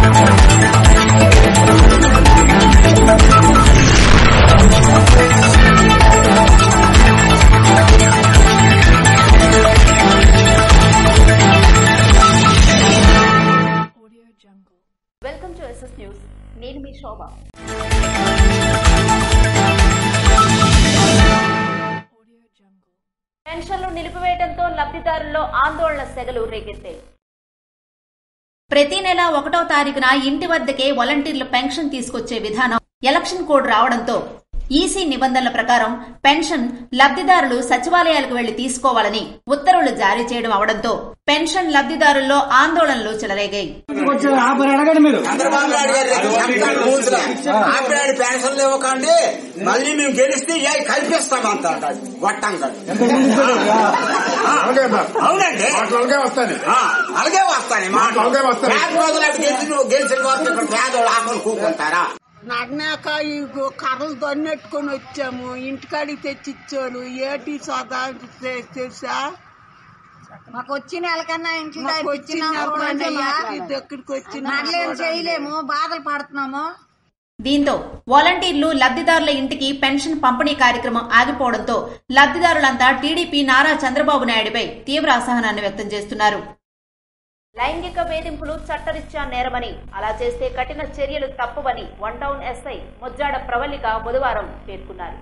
Welcome to SS news. నేను మీ శోభ. పెన్షన్లు నిలిపివేయడంతో లబ్ధిదారుల్లో ఆందోళన సెగలు రేకెత్తాయి. ప్రతి నెల 1వ తారీఖున ఇంటి వద్దకే వాలంటీర్లు పెన్షన్ తీసుకొచ్చే విధానం ఎలక్షన్ కోడ్ రావడంతో ఈసీ నిబంధనల ప్రకారం పెన్షన్ లబ్ధిదారులు సచివాలయాలకు వెళ్లి తీసుకోవాలని ఉత్తర్వులు జారీ చేయడం అవడంతో పెన్షన్ లబ్ధిదారుల్లో ఆందోళనలు చెలరేగాయి. పెన్షన్లు ఇవ్వకండి, మళ్ళీ మేము గెలిస్తే కల్పిస్తామంట. అవునండి, అలాగే వస్తాను. గెలిచిన వరకు ఇక్కడ పేదోళ్ళు ఆకలి కూకుంటారా? నగ్నాక ఈ కర్రలు దొన్నెట్టుకొని వచ్చాము, ఇంటికాడికి తెచ్చిచ్చారు. ఏటి సోదా తెలుసా? మాకు వచ్చిన నెలకన్నా ఇంట్లో ఎక్కడికి వచ్చిన చేయలేము, బాధలు పడుతున్నాము. దీంతో వాలంటీర్లు లబ్ధిదారుల ఇంటికి పెన్షన్ పంపిణీ కార్యక్రమం ఆగిపోవడంతో లబ్ధిదారులంతా టీడీపీ నారా చంద్రబాబు నాయుడుపై తీవ్ర అసహనాన్ని వ్యక్తం చేస్తున్నారు. లైంగిక వేధింపులు చట్టరీత్యా నేరమని, అలా చేస్తే కఠిన చర్యలు తప్పవని one town SI Mojjada Pravallika బుధవారం పేర్కొన్నారు.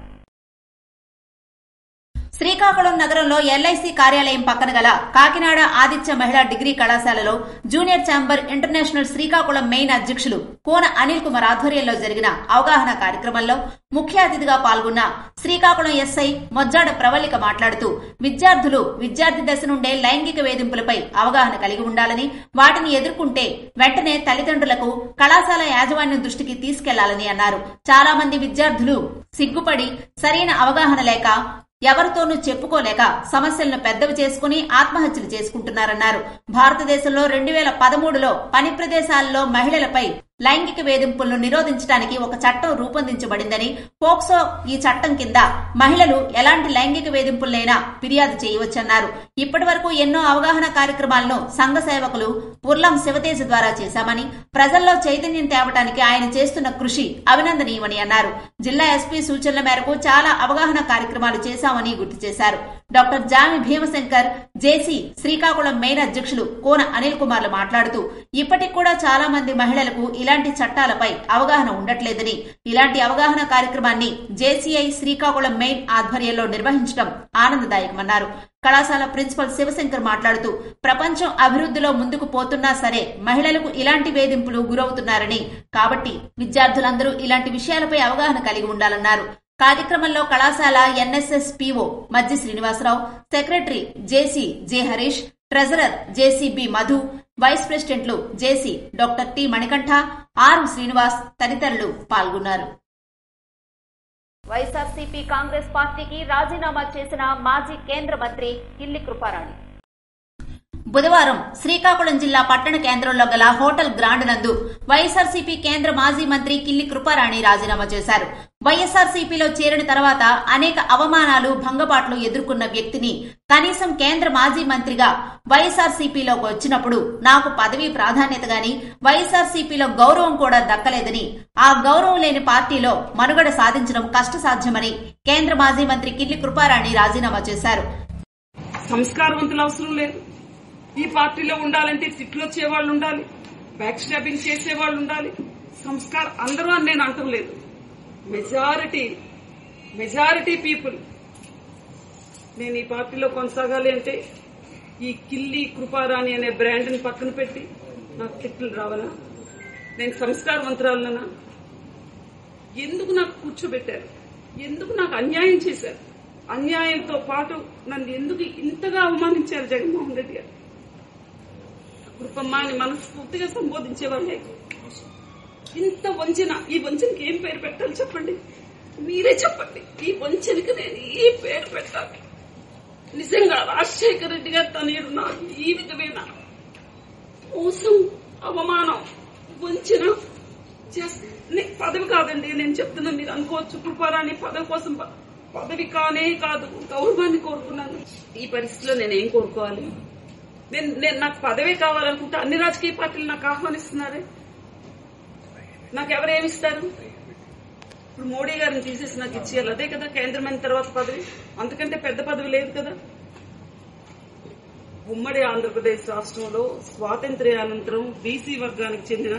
శ్రీకాకుళం నగరంలో ఎల్ఐసి కార్యాలయం పక్కన గల కాకినాడ ఆదిత్య మహిళా డిగ్రీ కళాశాలలో junior chamber international Srikakulam main అధ్యక్షులు కోన అనిల్ కుమార్ ఆధ్వర్యంలో జరిగిన అవగాహన కార్యక్రమంలో ముఖ్య అతిథిగా పాల్గొన్న శ్రీకాకుళం ఎస్ఐ మొజ్జాడ ప్రవళిక మాట్లాడుతూ విద్యార్థులు విద్యార్థి దశ నుండే లైంగిక వేధింపులపై అవగాహన కలిగి ఉండాలని, వాటిని ఎదుర్కొంటే వెంటనే తల్లిదండ్రులకు కళాశాల యాజమాన్యం దృష్టికి తీసుకెళ్లాలని అన్నారు. చాలా మంది విద్యార్థులు సిగ్గుపడి సరైన అవగాహన లేక ఎవరితోనూ చెప్పుకోలేక సమస్యలను పెద్దవి చేసుకుని ఆత్మహత్యలు చేసుకుంటున్నారన్నారు. భారతదేశంలో 2013లో పని ప్రదేశాల్లో మహిళలపై లైంగిక వేధింపులను నిరోధించడానికి ఒక చట్టం రూపొందించబడిందని, పోక్సో ఈ చట్టం కింద మహిళలు ఎలాంటి లైంగిక వేధింపులైనా ఫిర్యాదు చేయవచ్చన్నారు. ఇప్పటి వరకు ఎన్నో అవగాహన కార్యక్రమాలను సంఘ సేవకులు ఉర్లం శివతేజ ద్వారా చేశామని, ప్రజల్లో చైతన్యం తేవడానికి ఆయన చేస్తున్న కృషి అభినందనీయమని అన్నారు. జిల్లా ఎస్పీ సూచనల మేరకు చాలా అవగాహన కార్యక్రమాలు చేశామని గుర్తు చేశారు. డాక్టర్ జామి భీమశంకర్ జేసీ శ్రీకాకుళం మెయిన్ అధ్యక్షులు కోన అనిల్ కుమార్లు మాట్లాడుతూ ఇప్పటికి కూడా చాలా మంది మహిళలకు ఇలాంటి చట్టాలపై అవగాహన ఉండట్లేదని, ఇలాంటి అవగాహన కార్యక్రమాన్ని జేసీఐ శ్రీకాకుళం మెయిన్ ఆధ్వర్యంలో నిర్వహించడం ఆనందదాయకమన్నారు. కళాశాల ప్రిన్సిపల్ శివశంకర్ మాట్లాడుతూ ప్రపంచం అభివృద్ధిలో ముందుకు పోతున్నా సరే మహిళలకు ఇలాంటి వేధింపులు గురవుతున్నారని, కాబట్టి విద్యార్థులందరూ ఇలాంటి విషయాలపై అవగాహన కలిగి ఉండాలన్నారు. కార్యక్రమంలో కళాశాల NSS PO Majji Srinivasarao, secretary JC J Harish, treasurer JC B Madhu, vice ప్రెసిడెంట్లు JC doctor T Manikanta, R Srinivas తదితరులు పాల్గొన్నారు. వైఎస్ఆర్సీపీ కాంగ్రెస్ పార్టీకి రాజీనామా చేసిన మాజీ కేంద్ర మంత్రి కిల్లి కృపారాణి బుధవారం శ్రీకాకుళం జిల్లా పట్టణ కేంద్రంలో గల హోటల్ గ్రాండ్ నందు వైఎస్ఆర్సీపీ కేంద్ర మాజీ మంత్రి కిల్లి కృపారాణి రాజీనామా చేశారు. వైఎస్ఆర్సీపీలో చేరిన తర్వాత అనేక అవమానాలు, భంగపాట్లు ఎదుర్కొన్న వ్యక్తిని కనీసం కేంద్ర మాజీ మంత్రిగా వైఎస్ఆర్సీపీలోకి వచ్చినప్పుడు నాకు పదవి ప్రాధాన్యత గాని వైఎస్ఆర్సీపీలో గౌరవం కూడా దక్కలేదని, ఆ గౌరవం లేని పార్టీలో మనుగడ సాధించడం కష్టసాధ్యమని కేంద్ర మాజీ మంత్రి కిల్లి కృపారాణి రాజీనామా చేశారు. సంస్కారవంతులు అవసరం లేదు. ఈ పార్టీలో ఉండాలంటే తిట్లు వచ్చేవాళ్లు ఉండాలి, బ్యాక్ స్టాబింగ్ చేసేవాళ్లు ఉండాలి. సంస్కారం అందరూ అని నేను అంటం లేదు. మెజారిటీ పీపుల్ నేను ఈ పార్టీలో కొనసాగాలి అంటే ఈ కిల్లి కృపారాణి అనే బ్రాండ్ ని పక్కన పెట్టి నాకు తిట్లు రావాలా? నేను సంస్కారవంతురాలనా? ఎందుకు నాకు కూర్చోబెట్టారు? ఎందుకు నాకు అన్యాయం చేశారు? అన్యాయంతో పాటు నన్ను ఎందుకు ఇంతగా అవమానించారు జగన్మోహన్ రెడ్డి గారు? కృపమ్మ అని మనస్ఫూర్తిగా సంబోధించేవాళ్ళే. ఇంత వంచన, ఈ వంచనకి ఏం పేరు పెట్టాలి చెప్పండి? మీరే చెప్పండి. ఈ వంచనకి నేను ఏ పేరు పెట్టాలి? నిజంగా రాజశేఖర రెడ్డి గారు తనయుడు నాకు ఈ విధమైన మోసం, అవమానం, వంచన చేస్తే పదవి కాదండి నేను చెప్తున్నా. మీరు అనుకోవచ్చు కృపారాణి పదవి కోసం, పదవి కానే కాదు, గౌరవాన్ని కోరుకున్నాను. ఈ పరిస్థితిలో నేనేం కోరుకోవాలి? నేను నాకు పదవి కావాలనుకుంటే అన్ని రాజకీయ పార్టీలు నాకు ఆహ్వానిస్తున్నారే. నాకు ఎవరేమిస్తారు? ఇప్పుడు మోడీ గారిని తీసేసి నాకు ఇచ్చేయాలి, అదే కదా కేంద్ర మంత్రి తర్వాత పదవి. అంతకంటే పెద్ద పదవి లేదు కదా. ఉమ్మడి ఆంధ్రప్రదేశ్ రాష్ట్రంలో స్వాతంత్ర్యానంతరం బీసీ వర్గానికి చెందిన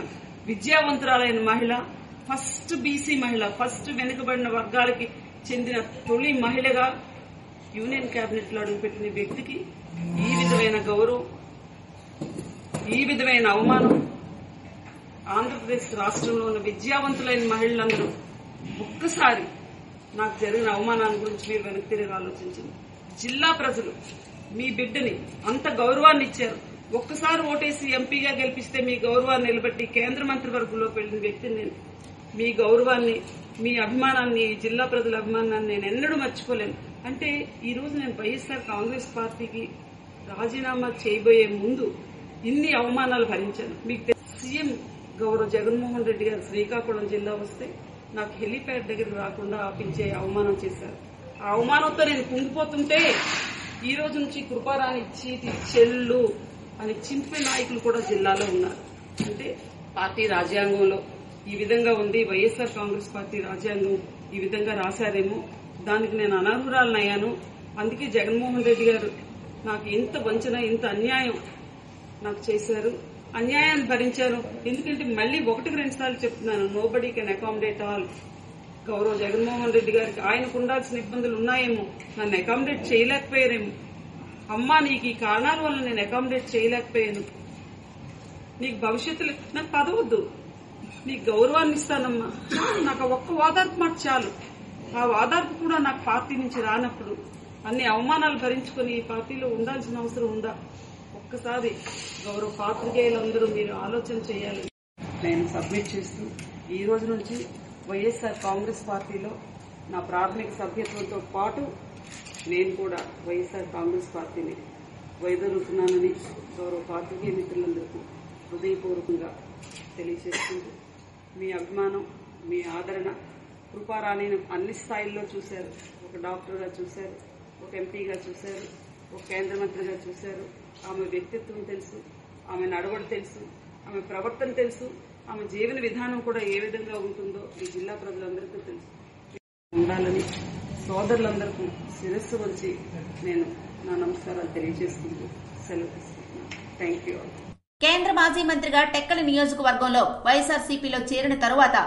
విద్యావంతురాలైన మహిళ, ఫస్ట్ బీసీ మహిళ, ఫస్ట్ వెనుకబడిన వర్గాలకి చెందిన తొలి మహిళగా యూనియన్ కేబినెట్ లో అడుగుపెట్టిన వ్యక్తికి ఈ విధమైన గౌరవం, ఈ విధమైన అవమానం ఆంధ్రప్రదేశ్ రాష్ట్రంలో ఉన్న విద్యావంతులైన మహిళలందరూ ఒక్కసారి నాకు జరిగిన అవమానాన్ని గురించి మీరు వెనక్కి తిరిగి ఆలోచించండి. జిల్లా ప్రజలు మీ బిడ్డని అంత గౌరవాన్ని ఇచ్చారు. ఒక్కసారి ఓటేసి ఎంపీగా గెలిపిస్తే మీ గౌరవాన్ని నిలబెట్టి కేంద్ర మంత్రివర్గంలోకి వెళ్లిన వ్యక్తిని నేను. మీ గౌరవాన్ని, మీ అభిమానాన్ని, జిల్లా ప్రజల అభిమానాన్ని నేను ఎన్నడూ మర్చిపోలేను. అంటే ఈ రోజు నేను వైఎస్ఆర్ కాంగ్రెస్ పార్టీకి రాజీనామా చేయబోయే ముందు ఇన్ని అవమానాలు భరించాను. మీకు సీఎం గౌరవ జగన్మోహన్ రెడ్డి గారు శ్రీకాకుళం జిల్లా వస్తే నాకు హెలీప్యాడ్ దగ్గర రాకుండా ఆపించే అవమానం చేశారు. ఆ అవమానంతో నేను కుంగిపోతుంటే ఈ రోజు నుంచి కృపారాణి చీటి చెల్లు అని చింపే నాయకులు కూడా జిల్లాలో ఉన్నారు. అంటే పార్టీ రాజ్యాంగంలో ఈ విధంగా ఉంది, వైఎస్ఆర్ కాంగ్రెస్ పార్టీ రాజ్యాంగం ఈ విధంగా రాశారేమో, దానికి నేను అనర్హురాలనయ్యాను. అందుకే జగన్మోహన్ రెడ్డి గారు నాకు ఇంత వంచన, ఇంత అన్యాయం నాకు చేశారు. అన్యాయాన్ని భరించాను. ఎందుకంటే మళ్ళీ 1-2 సార్లు చెప్తున్నాను, నోబడీ కెన్ అకామిడేట్ ఆల్. గౌరవ జగన్మోహన్ రెడ్డి గారికి ఆయనకు ఉండాల్సిన ఇబ్బందులు ఉన్నాయేమో, నన్ను అకామిడేట్ చేయలేకపోయారేమో. అమ్మా, నీకు ఈ కారణాల వల్ల నేను అకామిడేట్ చేయలేకపోయాను, నీకు భవిష్యత్తులో నాకు పదవద్దు, నీకు గౌరవాన్ని ఇస్తానమ్మా, నాకు ఒక్క ఓదార్పు మాట చాలు. ఆ ఓదార్పు కూడా నాకు పార్టీ నుంచి రానప్పుడు అన్ని అవమానాలు భరించుకుని ఈ పార్టీలో ఉండాల్సిన అవసరం ఉందా? ఒక్కసారి గౌరవ పాత్రికేయులందరూ మీరు ఆలోచన చేయాలి. నేను సబ్మిట్ చేస్తూ ఈ రోజు నుంచి వైఎస్ఆర్ కాంగ్రెస్ పార్టీలో నా ప్రాథమిక సభ్యత్వంతో పాటు నేను కూడా వైఎస్ఆర్ కాంగ్రెస్ పార్టీని వైదొలుగుతున్నానని గౌరవ పాత్రికేయ మిత్రులందరికీ హృదయపూర్వకంగా తెలియజేసుకుంటూ, మీ అభిమానం, మీ ఆదరణ, కృపారాణిని అన్ని స్థాయిల్లో చూశారు. ఒక డాక్టర్గా చూశారు, ఒక ఎంపీగా చూశారు, ఒక కేంద్ర మంత్రిగా చూశారు. ఆమె వ్యక్తిత్వం తెలుసు, ఆమె నడవడి తెలుసు, ఆమె ప్రవర్తన తెలుసు, ఆమె జీవన విధానం కూడా ఏ విధంగా ఉంటుందో ఈ జిల్లా ప్రజలందరికీ తెలుసు. ఉండాలని సోదరులందరికీ శిరస్సు వంచి నేను నా నమస్కారాలు తెలియజేసుకుంటూ సెలవు తీసుకుంటున్నాను. Thank you. కేంద్ర మాజీ మంత్రిగా టెక్కలి నియోజకవర్గంలో వైఎస్ఆర్సీపీలో చేరిన తరువాత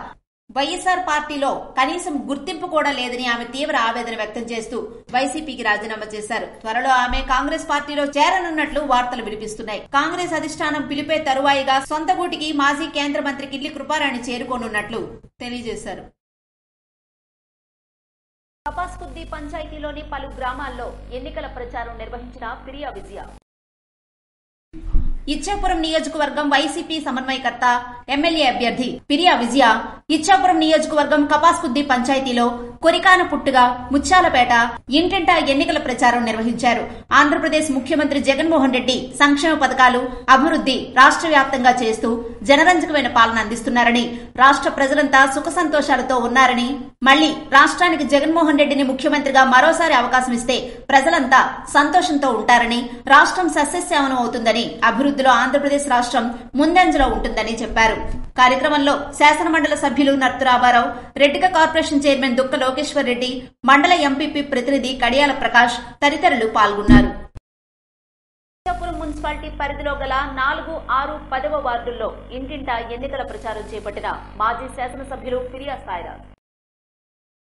వైఎస్ఆర్ పార్టీలో కనీసం గుర్తింపు కూడా లేదని ఆమె తీవ్ర ఆవేదన వ్యక్తం చేస్తూ వైసీపీకి రాజీనామా చేశారు. త్వరలో ఆమె కాంగ్రెస్ పార్టీలో చేరనున్నట్లు వార్తలు వినిపిస్తున్నాయి. కాంగ్రెస్ అధిష్టానం పిలిపే తరువాయిగా సొంత గూటికి మాజీ కేంద్ర మంత్రి కిల్లి కృపారాణి చేరుకోనున్నట్లు తెలియజేశారు. కపాస్కుద్ది పంచాయతీలోని పలు గ్రామాల్లో ఎన్నికల ప్రచారం నిర్వహించిన పిరియా విజయ. ఇచ్చాపురం నియోజకవర్గం వైసీపీ సమన్వయకర్త ఎమ్మెల్యే అభ్యర్థి పిరియా విజయ ఇచ్చాపురం నియోజకవర్గం కపాస్కుద్ది పంచాయతీలో కొరికాన పుట్టుగా ముత్యాలపేట ఇంటింటా ఎన్నికల ప్రచారం నిర్వహించారు. ఆంధ్రప్రదేశ్ ముఖ్యమంత్రి జగన్మోహన్ రెడ్డి సంక్షేమ పథకాలు, అభివృద్ది రాష్ట్ర వ్యాప్తంగా చేస్తూ జనరంజకమైన పాలన అందిస్తున్నారని, రాష్ట్ర ప్రజలంతా సుఖ సంతోషాలతో ఉన్నారని, మళ్లీ రాష్ట్రానికి జగన్మోహన్ రెడ్డిని ముఖ్యమంత్రిగా మరోసారి అవకాశం ఇస్తే ప్రజలంతా సంతోషంతో ఉంటారని, రాష్ట్రం సస్యశ్యామలం అవుతుందని, అభివృద్దిలో ఆంధ్రప్రదేశ్ రాష్ట్రం ముందంజలో ఉంటుందని చెప్పారు. కార్యక్రమంలో శాసనమండలి సభ్యులు నర్తు రామారావు, రెడ్డిక కార్పొరేషన్ చైర్మన్ దుక్క లోకేశ్వర్ రెడ్డి, మండల ఎంపీపీ ప్రతినిధి కడియాల ప్రకాష్ తదితరులు పాల్గొన్నారు. ఇచ్చాపురం మున్సిపాలిటీ పరిధిలో గల 4, 6, 10వ వార్డుల్లో ఇంటింటా ఎన్నికల ప్రచారం చేపట్టిన మాజీ శాసనసభ్యులు పిరియా సాయిరాజ్.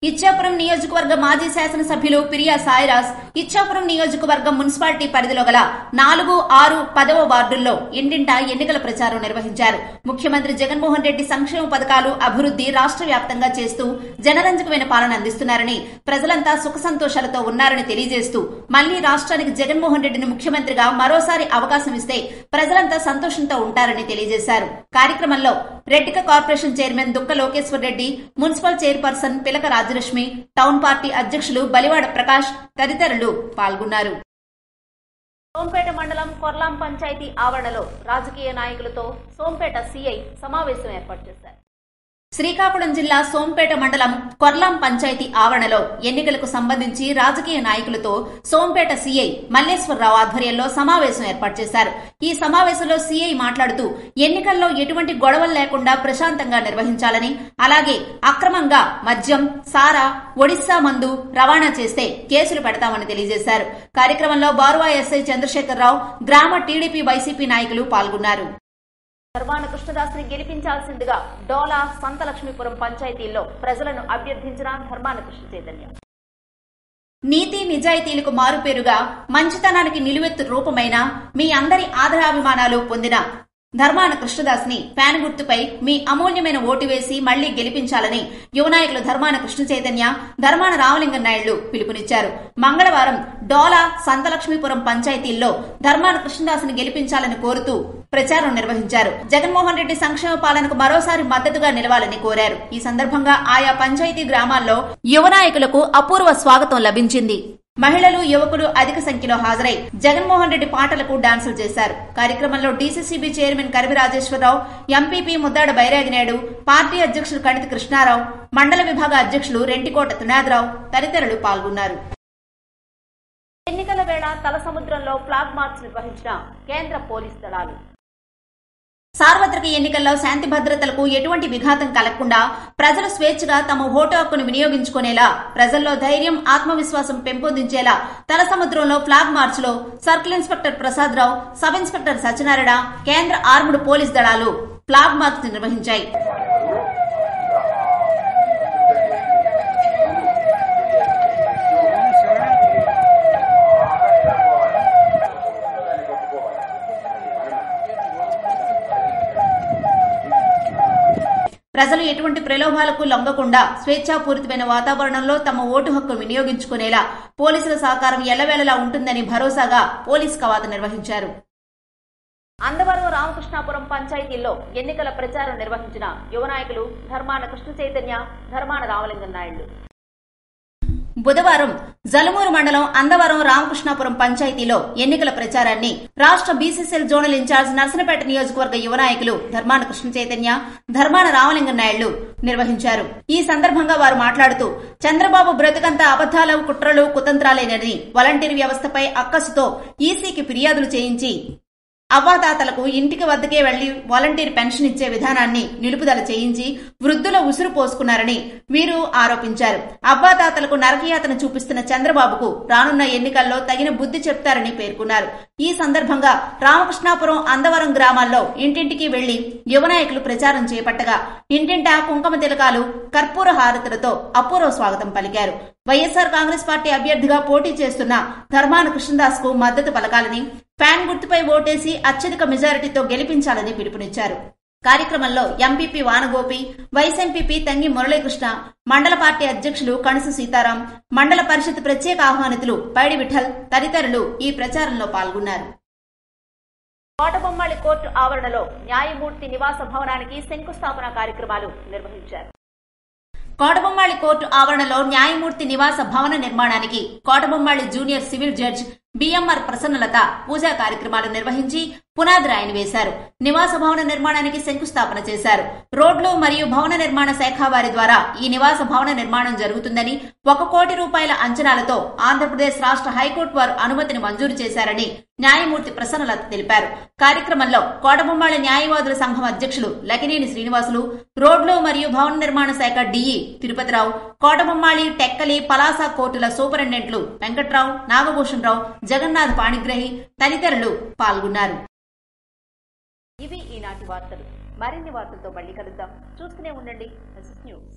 ఇచ్చాపురం నియోజకవర్గ మాజీ శాసనసభ్యులు పిరియా సాయిరాజ్ ఇచ్చాపురం నియోజకవర్గం మున్సిపాలిటీ పరిధిలో గల 4, 6, 10వ వార్డుల్లో ఇంటింటా ఎన్నికల ప్రచారం నిర్వహించారు. ముఖ్యమంత్రి జగన్మోహన్ రెడ్డి సంక్షేమ పథకాలు, అభివృద్ది రాష్ట్ర వ్యాప్తంగా చేస్తూ జనరంజకమైన పాలన అందిస్తున్నారని, ప్రజలంతా సుఖ సంతోషాలతో ఉన్నారని తెలియజేస్తూ, మళ్లీ రాష్ట్రానికి జగన్మోహన్ రెడ్డిని ముఖ్యమంత్రిగా మరోసారి అవకాశం ఇస్తే ప్రజలంతా సంతోషంతో ఉంటారని తెలియజేశారు. కార్యక్రమంలో Reddika corporation chairman Dukka Lokeshwar Reddy, municipal chairperson Pilaka Rajalakshmi, town party అధ్యక్షులు బలివాడ ప్రకాష్ తదితరులు పాల్గొన్నారు. సోంపేట మండలం కొర్లాం పంచాయతీ ఆవరణలో రాజకీయ నాయకులతో సోంపేట సీఐ సమావేశం ఏర్పాటు చేశారు. శ్రీకాకుళం జిల్లా సోంపేట మండలం కొర్లాం పంచాయతీ ఆవరణలో ఎన్నికలకు సంబంధించి రాజకీయ నాయకులతో సోంపేట సీఐ మల్లేశ్వరరావు ఆధ్వర్యంలో సమావేశం ఏర్పాటు చేశారు. ఈ సమావేశంలో సీఐ మాట్లాడుతూ ఎన్నికల్లో ఎటువంటి గొడవలు లేకుండా ప్రశాంతంగా నిర్వహించాలని, అలాగే అక్రమంగా మద్యం, సారా, ఒడిశా మందు రవాణా చేస్తే కేసులు పెడతామని తెలియజేశారు. కార్యక్రమంలో బారువా ఎస్ఐ చంద్రశేఖరరావు, గ్రామ టీడీపీ, వైసీపీ నాయకులు పాల్గొన్నారు. ధర్మాన కృష్ణదాస్ని గెలిపించాల్సిందిగా డోలా, సంతలక్ష్మీపురం పంచాయతీల్లో ప్రజలను అభ్యర్థించిన ధర్మాన కృష్ణ చైతన్య. నీతి నిజాయితీలకు మారుపేరుగా మంచితనానికి నిలువెత్తు రూపమైన మీ అందరి ఆదరాభిమానాలు పొందిన ధర్మాన కృష్ణదాస్ ని ఫ్యాన్ గుర్తుపై మీ అమూల్యమైన ఓటు వేసి మళ్లీ గెలిపించాలని యువ నాయకులు ధర్మాన కృష్ణ చైతన్య, ధర్మాన రామలింగం నాయుళ్లు పిలుపునిచ్చారు. మంగళవారం డోలా, సంతలక్ష్మీపురం పంచాయతీల్లో ధర్మాన కృష్ణదాస్ ని గెలిపించాలని కోరుతూ ప్రచారం నిర్వహించారు. జగన్మోహన్ రెడ్డి సంక్షేమ పాలనకు మరోసారి మద్దతుగా నిలవాలని కోరారు. ఈ సందర్భంగా ఆయా పంచాయతీ గ్రామాల్లో యువ నాయకులకు అపూర్వ స్వాగతం లభించింది. మహిళలు, యువకులు అధిక సంఖ్యలో హాజరై జగన్మోహన్ రెడ్డి పాటలకు డాన్సులు చేశారు. కార్యక్రమంలో DCCB chairman Karivi Rajeswararao, MPP Muddada Bairaginaidu, party అధ్యక్షులు కణితి కృష్ణారావు, మండల విభాగ అధ్యక్షులు రెంటికోట త్రినాథరావు తదితరులు పాల్గొన్నారు. ఎన్నికల వేళ తల సముద్రంలో ఫ్లాగ్ మార్చ్ నిర్వహించిన కేంద్ర పోలీస్ దళాలు. సార్వత్రిక ఎన్నికల్లో శాంతి భద్రతలకు ఎటువంటి విఘాతం కలగకుండా ప్రజలు స్వేచ్ఛగా తమ ఓటు హక్కును వినియోగించుకునేలా, ప్రజల్లో ధైర్యం, ఆత్మవిశ్వాసం పెంపొందించేలా తల సముద్రంలో ఫ్లాగ్ మార్చ్ లో సర్కిల్ ఇన్స్పెక్టర్ ప్రసాద్ రావు, సబ్ ఇన్స్పెక్టర్ సత్యనారాయణ, కేంద్ర ఆర్మ్డ్ పోలీస్ దళాలు ఫ్లాగ్ మార్చ్ నిర్వహించాయి. ప్రజలు ఎటువంటి ప్రలోభాలకు లొంగకుండా స్వేచ్ఛాపూరితమైన వాతావరణంలో తమ ఓటు హక్కు వినియోగించుకునేలా పోలీసుల సహకారం ఎల్లవేళలా ఉంటుందని భరోసాగా పోలీస్ కవాతు నిర్వహించారు. అందవరం, రామకృష్ణాపురం పంచాయతీల్లో ఎన్నికల ప్రచారం నిర్వహించిన యువ నాయకులు ధర్మాన కృష్ణ చైతన్య, ధర్మాన రామలింగం నాయుళ్లు. బుధవారం జలమూరు మండలం అందవరం, రామకృష్ణాపురం పంచాయతీలో ఎన్నికల ప్రచారాన్ని రాష్ట్ర బీసీసీఎల్ జోనల్ ఇన్ఛార్జ్ నర్సనపేట నియోజకవర్గ యువ నాయకులు ధర్మాన కృష్ణ చైతన్య, ధర్మాన రామలింగం నాయుళ్లు నిర్వహించారు. ఈ సందర్భంగా వారు మాట్లాడుతూ చంద్రబాబు బ్రతుకంతా అబద్దాలు, కుట్రలు, కుతంత్రాలేనని, వాలంటీర్ వ్యవస్థపై అక్కసుతో ఈసీకి ఫిర్యాదులు చేయించి అవ్వాతాతలకు ఇంటికి వద్దకే వెళ్లి వాలంటీర్ పెన్షన్ ఇచ్చే విధానాన్ని నిలుపుదల చేయించి వృద్ధుల ఉసురు పోసుకున్నారని వీరు ఆరోపించారు. అవ్వాతాతలకు నరకయాతన చూపిస్తున్న చంద్రబాబుకు రానున్న ఎన్నికల్లో తగిన బుద్ధి చెప్తారని పేర్కొన్నారు. ఈ సందర్భంగా రామకృష్ణాపురం, అందవరం గ్రామాల్లో ఇంటింటికి వెళ్లి యువ నాయకులు ప్రచారం చేపట్టగా ఇంటింటా కుంకుమ తిలకాలు, కర్పూర హారతులతో అపూర్వ స్వాగతం పలికారు. వైఎస్సార్ కాంగ్రెస్ పార్టీ అభ్యర్థిగా పోటీ చేస్తున్న ధర్మాన కృష్ణదాస్ కు మద్దతు పలకాలని, ఫ్యాన్ గుర్తుపై ఓటేసి అత్యధిక మెజారిటీతో గెలిపించాలని పిలుపునిచ్చారు. కార్యక్రమంలో MPP Vanagopi, vice MPP Tangi Muralikrishna, mandal party అధ్యక్షులు కణసు సీతారాం, మండల పరిషత్ ప్రత్యేక ఆహ్వానితులు పైడి విఠల్ తదితరులు ఈ ప్రచారంలో పాల్గొన్నారు. కోటబొమ్మాళి కోర్టు ఆవరణలో న్యాయమూర్తి నివాస భవనానికి శంకుస్థాపన కార్యక్రమాలు నిర్వహించారు. కోటబొమ్మాళి కోర్టు ఆవరణలో న్యాయమూర్తి నివాస భవన నిర్మాణానికి Kotabommali junior civil judge BMR Prasannalatha పూజా కార్యక్రమాలు నిర్వహించి పునాది రాయిని వేశారు. నివాస భవన నిర్మాణానికి శంకుస్థాపన చేశారు. రోడ్లు మరియు భవన నిర్మాణ శాఖ వారి ద్వారా ఈ నివాస భవన నిర్మాణం జరుగుతుందని, 1 కోటి రూపాయల అంచనాలతో ఆంధ్రప్రదేశ్ రాష్ట్ర హైకోర్టు వారు అనుమతిని మంజూరు చేశారని న్యాయమూర్తి ప్రసన్నలత తెలిపారు. కార్యక్రమంలో కోటబొమ్మాళి న్యాయవాదుల సంఘం అధ్యక్షులు లకినేని శ్రీనివాసులు, రోడ్లు మరియు భవన నిర్మాణ శాఖ డిఈ తిరుపతిరావు, కోటబొమ్మాళి, టెక్కలి, పలాస కోర్టుల సూపరింటెండెంట్లు వెంకట్రావు, నాగభూషణ్ రావు, జగన్నాథ్ పాణిగ్రహి తదితరులు పాల్గొన్నారు. ఇవి ఈనాటి వార్తలు. మరిన్ని వార్తలతో మళ్ళీ కలుద్దాం. చూస్తూనే ఉండండి ఎస్ఎస్ న్యూస్.